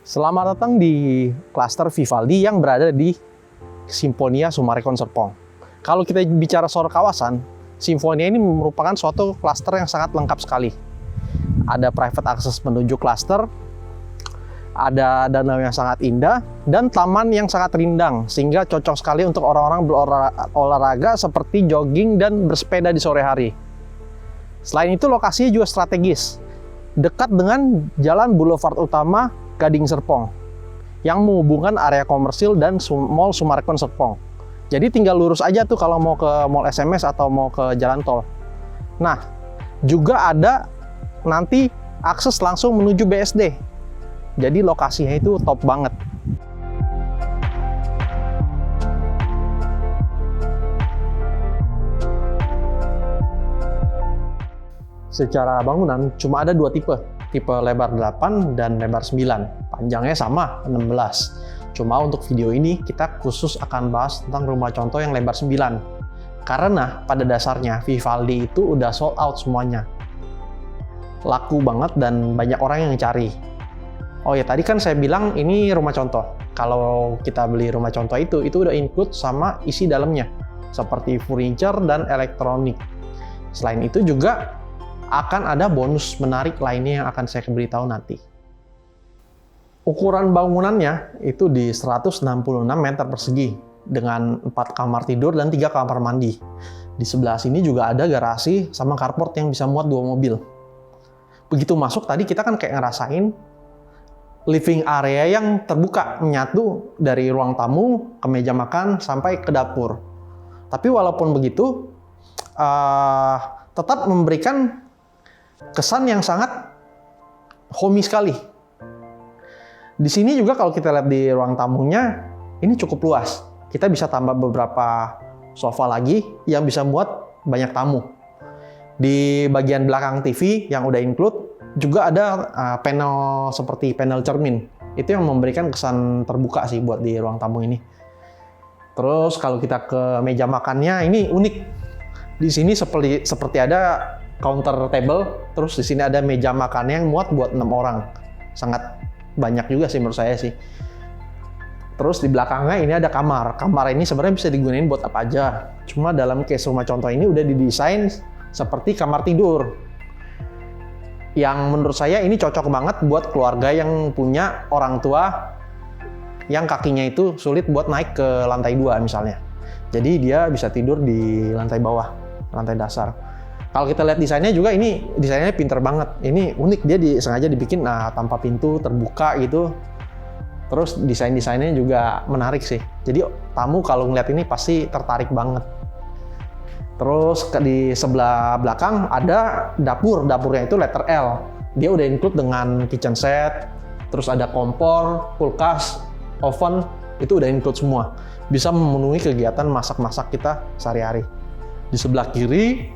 Selamat datang di klaster Vivaldi yang berada di Sinfonia Summarecon Serpong. Kalau kita bicara soal kawasan, Sinfonia ini merupakan suatu klaster yang sangat lengkap sekali. Ada private access menuju klaster, ada danau yang sangat indah, dan taman yang sangat rindang, sehingga cocok sekali untuk orang-orang berolahraga seperti jogging dan bersepeda di sore hari. Selain itu, lokasinya juga strategis, dekat dengan jalan boulevard utama Gading Serpong yang menghubungkan area komersil dan Mall Summarecon Serpong. Jadi tinggal lurus aja tuh kalau mau ke Mall SMS atau mau ke jalan tol. Nah, juga ada nanti akses langsung menuju BSD. Jadi lokasinya itu top banget. Secara bangunan cuma ada dua tipe lebar 8 dan lebar 9. Panjangnya sama, 16. Cuma untuk video ini kita khusus akan bahas tentang rumah contoh yang lebar 9. Karena pada dasarnya Vivaldi itu udah sold out semuanya. Laku banget dan banyak orang yang cari. Oh ya, tadi kan saya bilang ini rumah contoh. Kalau kita beli rumah contoh itu udah include sama isi dalamnya. Seperti furniture dan elektronik. Selain itu juga akan ada bonus menarik lainnya yang akan saya beritahu nanti. Ukuran bangunannya itu di 166 meter persegi dengan 4 kamar tidur dan 3 kamar mandi. Di sebelah sini juga ada garasi sama carport yang bisa muat 2 mobil. Begitu masuk tadi kita kan kayak ngerasain living area yang terbuka, menyatu dari ruang tamu ke meja makan sampai ke dapur. Tapi walaupun begitu, tetap memberikan kesan yang sangat homey sekali. Di sini juga kalau kita lihat di ruang tamunya, ini cukup luas. Kita bisa tambah beberapa sofa lagi yang bisa muat banyak tamu. Di bagian belakang TV yang udah include, juga ada panel seperti panel cermin. Itu yang memberikan kesan terbuka sih buat di ruang tamu ini. Terus kalau kita ke meja makannya, ini unik. Di sini seperti ada counter table, terus di sini ada meja makannya yang muat buat 6 orang. Sangat banyak juga sih menurut saya sih. Terus di belakangnya ini ada kamar. Kamar ini sebenarnya bisa digunain buat apa aja. Cuma dalam case rumah contoh ini udah didesain seperti kamar tidur. Yang menurut saya ini cocok banget buat keluarga yang punya orang tua yang kakinya itu sulit buat naik ke lantai 2 misalnya. Jadi dia bisa tidur di lantai bawah, lantai dasar. Kalau kita lihat desainnya juga, ini desainnya pinter banget. Ini unik, dia sengaja dibikin tanpa pintu, terbuka gitu. Terus desain-desainnya juga menarik sih. Jadi tamu kalau ngeliat ini pasti tertarik banget. Terus di sebelah belakang ada dapur. Dapurnya itu letter L. Dia udah include dengan kitchen set, terus ada kompor, kulkas, oven, itu udah include semua. Bisa memenuhi kegiatan masak-masak kita sehari-hari. Di sebelah kiri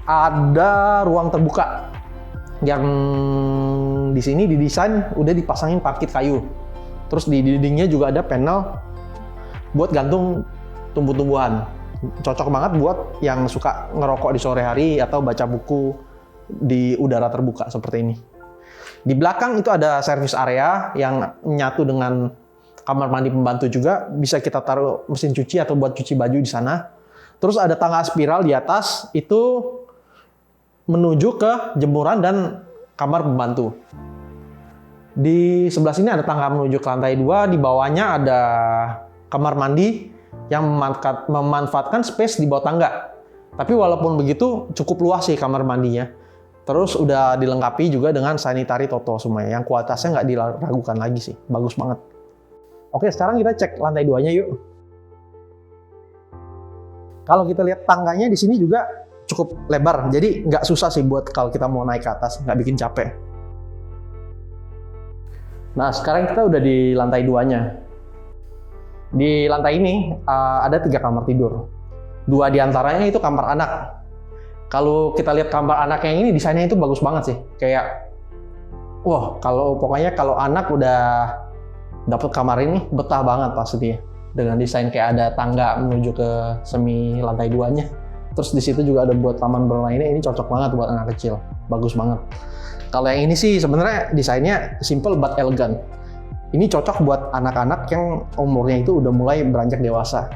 ada ruang terbuka yang di sini didesain udah dipasangin parkit kayu. Terus di dindingnya juga ada panel buat gantung tumbuh-tumbuhan. Cocok banget buat yang suka ngerokok di sore hari atau baca buku di udara terbuka seperti ini. Di belakang itu ada service area yang menyatu dengan kamar mandi pembantu juga. Bisa kita taruh mesin cuci atau buat cuci baju di sana. Terus ada tangga spiral di atas, itu menuju ke jemuran dan kamar pembantu. Di sebelah sini ada tangga menuju ke lantai 2, di bawahnya ada kamar mandi yang memanfaatkan space di bawah tangga. Tapi walaupun begitu cukup luas sih kamar mandinya. Terus udah dilengkapi juga dengan sanitary toto semuanya, yang kualitasnya nggak diragukan lagi sih, bagus banget. Oke, sekarang kita cek lantai 2-nya yuk. Kalau kita lihat tangganya di sini juga cukup lebar, jadi nggak susah sih buat kalau kita mau naik ke atas, nggak bikin capek. Nah, sekarang kita udah di lantai 2-nya. Di lantai ini ada 3 kamar tidur. 2 diantaranya itu kamar anak. Kalau kita lihat kamar anak yang ini, desainnya itu bagus banget sih. Kayak, wah, pokoknya kalau anak udah dapet kamar ini, betah banget pasti. Dengan desain kayak ada tangga menuju ke semi lantai 2-nya. Terus di situ juga ada buat taman bermainnya, ini cocok banget buat anak kecil. Bagus banget. Kalau yang ini sih sebenarnya desainnya simple but elegant. Ini cocok buat anak-anak yang umurnya itu udah mulai beranjak dewasa.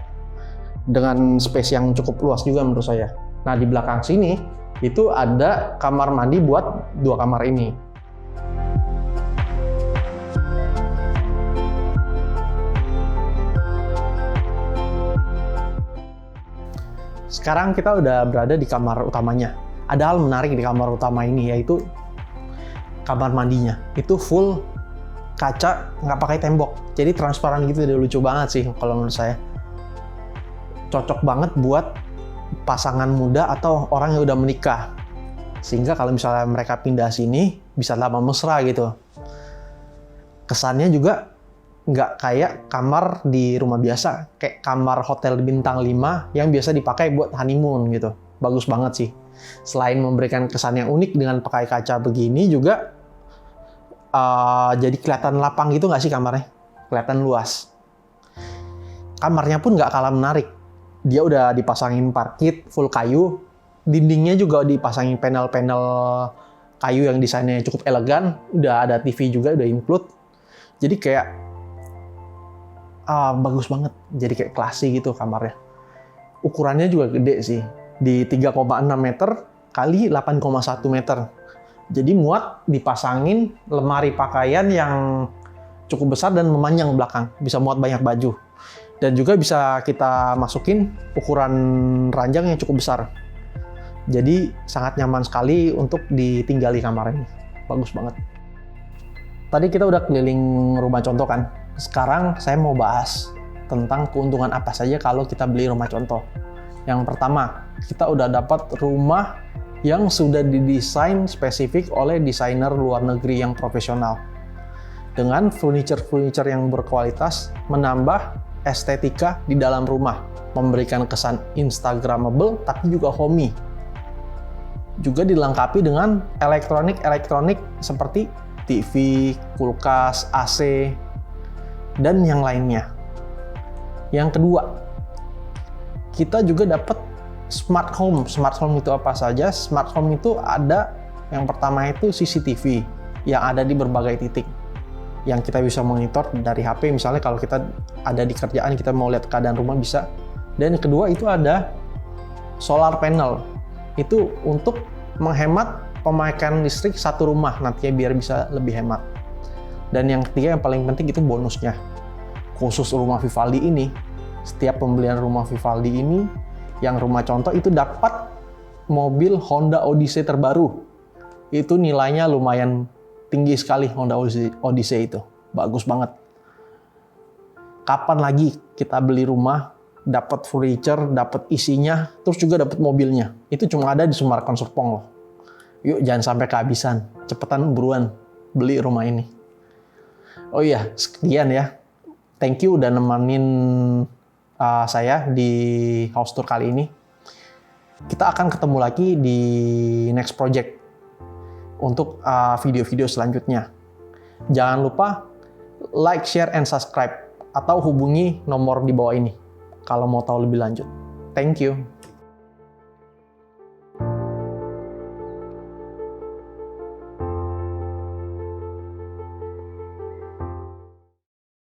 Dengan space yang cukup luas juga menurut saya. Nah, di belakang sini itu ada kamar mandi buat 2 kamar ini. Sekarang kita udah berada di kamar utamanya. Ada hal menarik di kamar utama ini, yaitu kamar mandinya. Itu full kaca, nggak pakai tembok. Jadi transparan gitu, udah lucu banget sih kalau menurut saya. Cocok banget buat pasangan muda atau orang yang udah menikah. Sehingga kalau misalnya mereka pindah sini, bisa lama mesra gitu. Kesannya juga nggak kayak kamar di rumah biasa, kayak kamar hotel bintang 5 yang biasa dipakai buat honeymoon gitu. Bagus banget sih. Selain memberikan kesan yang unik dengan pakai kaca begini juga jadi kelihatan lapang gitu nggak sih kamarnya? Kelihatan luas. Kamarnya pun nggak kalah menarik. Dia udah dipasangin parket full kayu. Dindingnya juga dipasangin panel-panel kayu yang desainnya cukup elegan. Udah ada TV juga, udah include. Jadi kayak bagus banget. Jadi kayak classy gitu kamarnya. Ukurannya juga gede sih. Di 3,6 meter kali 8,1 meter. Jadi muat dipasangin lemari pakaian yang cukup besar dan memanjang belakang. Bisa muat banyak baju. Dan juga bisa kita masukin ukuran ranjang yang cukup besar. Jadi sangat nyaman sekali untuk ditinggali kamar ini. Bagus banget. Tadi kita udah keliling rumah contoh kan. Sekarang saya mau bahas tentang keuntungan apa saja kalau kita beli rumah contoh. Yang pertama, kita udah dapat rumah yang sudah didesain spesifik oleh desainer luar negeri yang profesional. Dengan furniture-furniture yang berkualitas, menambah estetika di dalam rumah, memberikan kesan instagramable tapi juga homey. Juga dilengkapi dengan elektronik seperti TV, kulkas, AC, dan yang lainnya. Yang kedua, kita juga dapat smart home. Smart home itu apa saja? Smart home itu ada, yang pertama itu CCTV yang ada di berbagai titik yang kita bisa monitor dari HP. Misalnya kalau kita ada di kerjaan, kita mau lihat keadaan rumah bisa. Dan yang kedua itu ada solar panel. Itu untuk menghemat pemakaian listrik satu rumah nantinya biar bisa lebih hemat. Dan yang ketiga yang paling penting itu bonusnya. Khusus rumah Vivaldi ini, setiap pembelian rumah Vivaldi ini, yang rumah contoh itu dapat mobil Honda Odyssey terbaru. Itu nilainya lumayan tinggi sekali, Honda Odyssey itu. Bagus banget. Kapan lagi kita beli rumah, dapat furniture, dapat isinya, terus juga dapat mobilnya. Itu cuma ada di Sumarkon Serpong loh. Yuk jangan sampai kehabisan. Cepetan buruan beli rumah ini. Oh iya, sekian ya. Thank you udah nemenin saya di house tour kali ini. Kita akan ketemu lagi di next project untuk video-video selanjutnya. Jangan lupa like, share, and subscribe atau hubungi nomor di bawah ini kalau mau tahu lebih lanjut. Thank you.